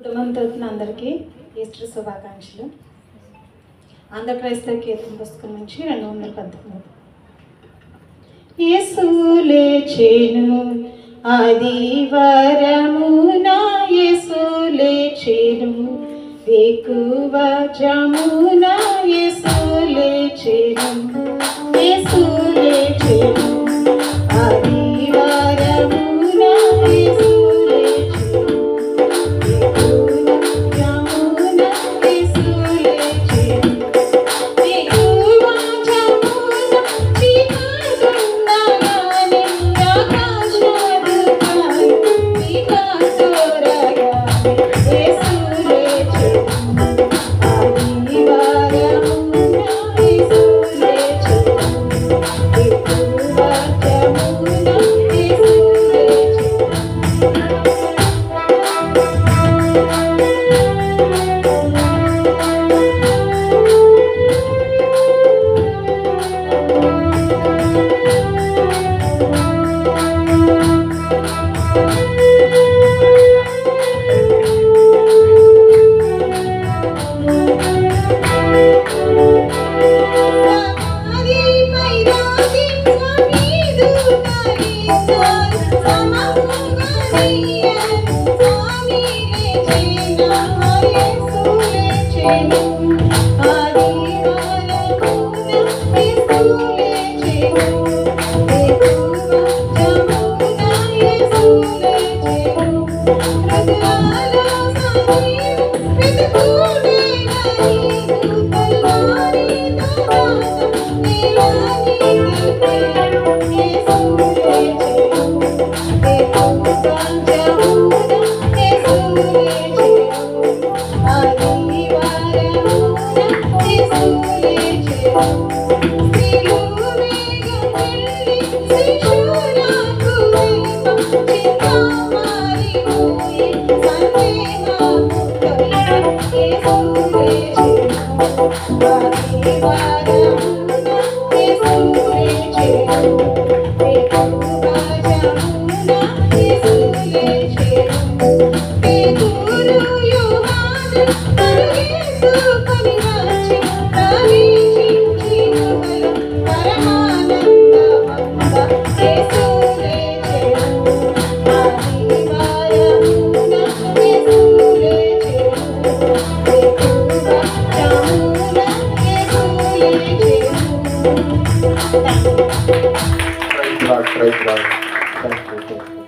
కుటుంబం తరపున అందరికీ ఈస్టర్ శుభాకాంక్షలు. ఆంధ్ర క్రైస్తవ కీర్తన పుస్తకం నుంచి 219. యేసు లేచెను ఆదివారమున, యేసు లేచెను వేకువ జామున, యేసు లేచెను, యేసు లేచెను ఆదివారమున, యేసు లేచెను వేకువ జామున, యేసు లేచెను. వేకువ జామున చీకటున్నగానే ఆకాశముపై చీకటొరగానే యేసు లేచెను ఆదివారమున, యేసు లేచెను వేకువ జామున, యేసు లేచెను. Thank you.